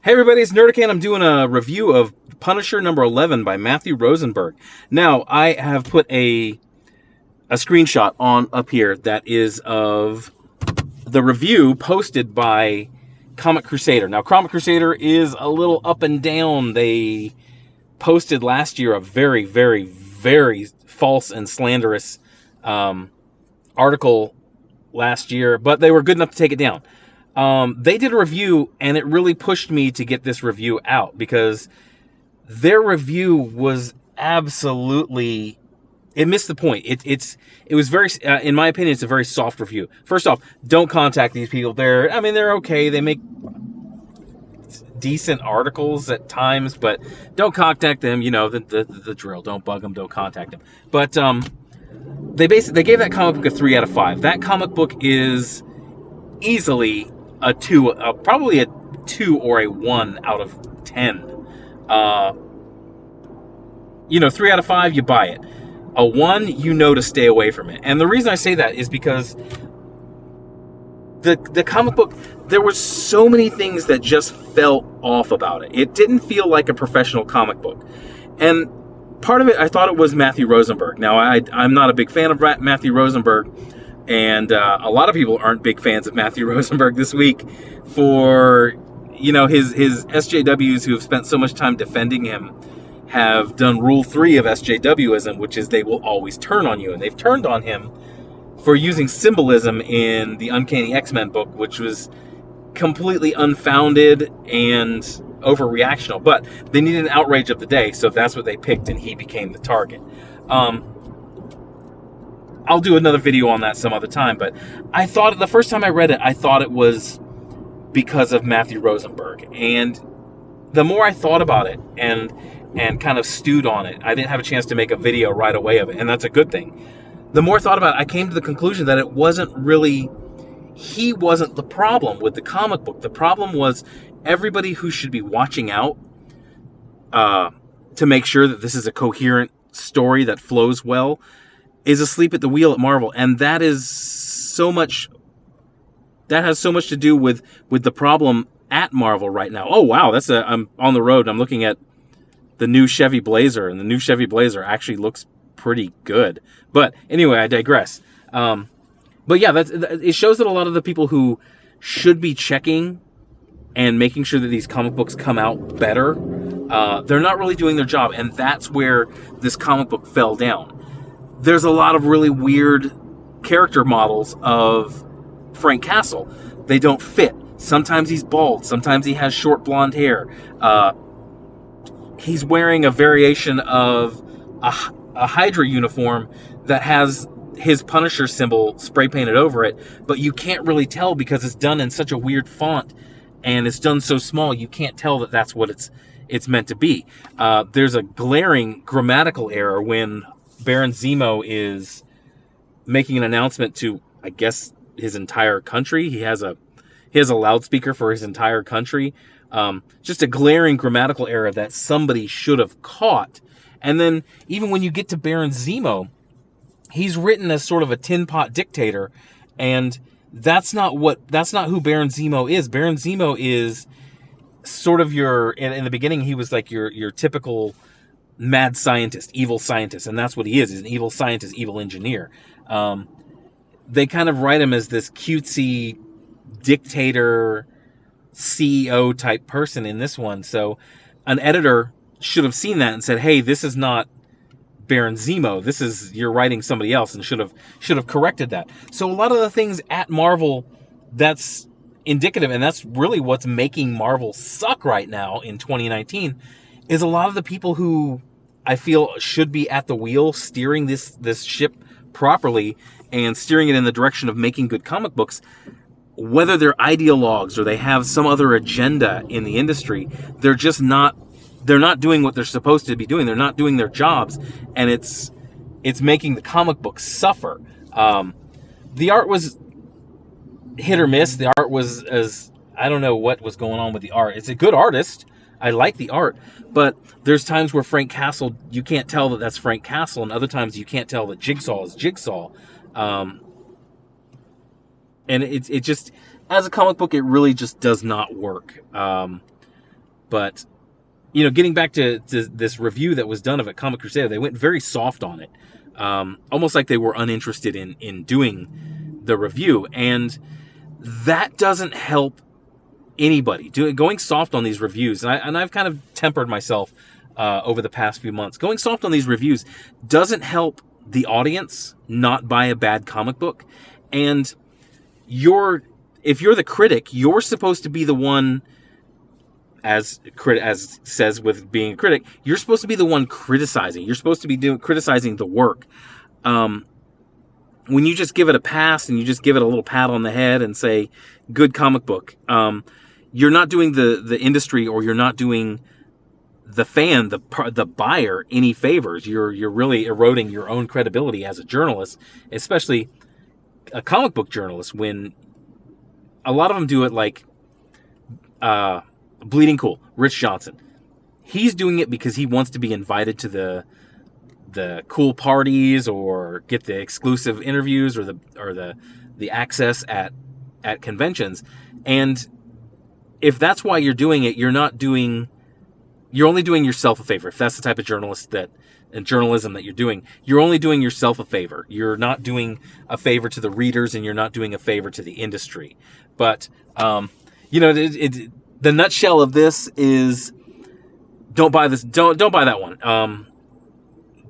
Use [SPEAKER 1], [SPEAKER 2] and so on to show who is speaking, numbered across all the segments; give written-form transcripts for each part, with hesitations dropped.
[SPEAKER 1] Hey everybody, it's Nerdican. I'm doing a review of Punisher number 11 by Matthew Rosenberg. Now, I have put a screenshot on up here that is of the review posted by Comic Crusader. Now, Comic Crusader is a little up and down. They posted last year a very, very, very false and slanderous article last year, but they were good enough to take it down. They did a review, and it really pushed me to get this review out because their review was absolutely, it missed the point. It was very, in my opinion, it's a very soft review. First off, don't contact these people. They're okay. They make decent articles at times, but don't contact them. You know, the drill. Don't bug them. Don't contact them. But they gave that comic book a 3 out of 5. That comic book is easily a 2, probably a 2 or a 1 out of 10. 3 out of 5, you buy it. A 1, you know to stay away from it. And the reason I say that is because the comic book, there were so many things that just felt off about it. It didn't feel like a professional comic book. And part of it, I thought it was Matthew Rosenberg. Now, I'm not a big fan of Matthew Rosenberg. And a lot of people aren't big fans of Matthew Rosenberg this week for, his SJWs who have spent so much time defending him have done rule 3 of SJWism, which is they will always turn on you. And they've turned on him for using symbolism in the Uncanny X-Men book, which was completely unfounded and overreactional. But they needed an outrage of the day, so that's what they picked, and he became the target. I'll do another video on that some other time, but I thought the first time I read it, I thought it was because of Matthew Rosenberg. And the more I thought about it and kind of stewed on it, I didn't have a chance to make a video right away of it, and that's a good thing. The more I thought about it, I came to the conclusion that it wasn't really, he wasn't the problem with the comic book. The problem was everybody who should be watching out to make sure that this is a coherent story that flows well is asleep at the wheel at Marvel, and that has so much to do with the problem at Marvel right now. Oh wow, I'm on the road. I'm looking at the new Chevy Blazer, and the new Chevy Blazer actually looks pretty good. But anyway, I digress. But yeah, it shows that a lot of the people who should be checking and making sure that these comic books come out better, they're not really doing their job, and that's where this comic book fell down. There's a lot of really weird character models of Frank Castle. They don't fit. Sometimes he's bald. Sometimes he has short blonde hair. He's wearing a variation of a Hydra uniform that has his Punisher symbol spray painted over it, but you can't really tell because it's done in such a weird font and it's done so small you can't tell that that's what it's meant to be. There's a glaring grammatical error when Baron Zemo is making an announcement to, I guess, his entire country. He has a loudspeaker for his entire country. Just a glaring grammatical error that somebody should have caught. And then even when you get to Baron Zemo, he's written as sort of a tin pot dictator, and that's not who Baron Zemo is. Baron Zemo is sort of in the beginning he was like your typical mad scientist, evil scientist, and that's what he is. He's an evil scientist, evil engineer. They kind of write him as this cutesy dictator, CEO type person in this one. So an editor should have seen that and said, "Hey, this is not Baron Zemo. You're writing somebody else," and should have corrected that. So a lot of the things at Marvel that's indicative, and that's really what's making Marvel suck right now in 2019, is a lot of the people who I feel should be at the wheel steering this ship properly and steering it in the direction of making good comic books, whether they're ideologues or they have some other agenda in the industry, they're not doing what they're supposed to be doing. They're not doing their jobs, and it's making the comic books suffer. The art was hit or miss. The art was I don't know what was going on with the art. It's a good artist. I like the art, but there's times where Frank Castle, you can't tell that that's Frank Castle, and other times you can't tell that Jigsaw is Jigsaw. And it just, as a comic book, it really just does not work. But, you know, getting back to this review that was done of it, Comic Crusader, they went very soft on it. Almost like they were uninterested in doing the review. And that doesn't help anybody. Going soft on these reviews, and I've kind of tempered myself over the past few months. Going soft on these reviews doesn't help the audience not buy a bad comic book. And if you're the critic, you're supposed to be the one, as says with being a critic, you're supposed to be the one criticizing. You're supposed to be criticizing the work. When you just give it a pass and you just give it a little pat on the head and say, good comic book, you're not doing the industry, or you're not doing the fan, the buyer, any favors. You're really eroding your own credibility as a journalist, especially a comic book journalist, when a lot of them do it like Bleeding Cool, Rich Johnson. He's doing it because he wants to be invited to the cool parties, or get the exclusive interviews, or the access at conventions. And if that's why you're doing it, you're only doing yourself a favor. If that's the type of journalism that you're doing, you're only doing yourself a favor. You're not doing a favor to the readers, and you're not doing a favor to the industry. But you know, the nutshell of this is, don't buy this. Don't buy that one.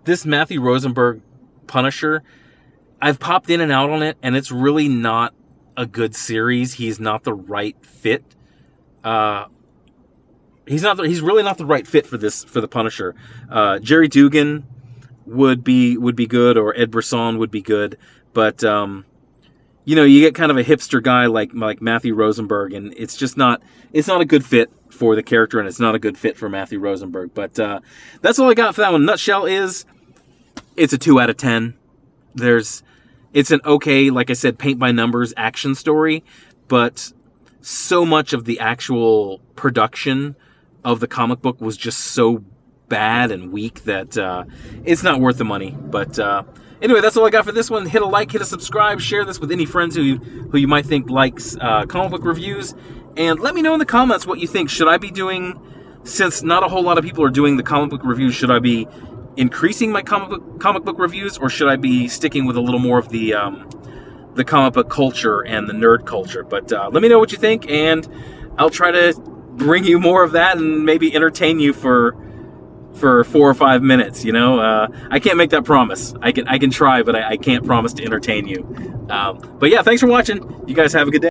[SPEAKER 1] This Matthew Rosenberg Punisher, I've popped in and out on it, and it's really not a good series. He's not the right fit. He's really not the right fit for the Punisher. Jerry Dugan would be good, or Ed Brisson would be good, but you know, you get kind of a hipster guy like Matthew Rosenberg, and it's not a good fit for the character, and it's not a good fit for Matthew Rosenberg. But that's all I got for that one. Nutshell is, it's a 2 out of 10. It's an okay, like I said, paint by numbers action story, but so much of the actual production of the comic book was just so bad and weak that it's not worth the money. But anyway, that's all I got for this one. Hit a like, hit a subscribe, share this with any friends who you might think likes comic book reviews, and let me know in the comments what you think. Should I be doing, since not a whole lot of people are doing the comic book reviews, should I be increasing my comic book reviews, or should I be sticking with a little more of the comic book culture and the nerd culture? But let me know what you think, and I'll try to bring you more of that and maybe entertain you for 4 or 5 minutes. You know, I can't make that promise. I can try, but I can't promise to entertain you. But yeah, thanks for watching. You guys have a good day.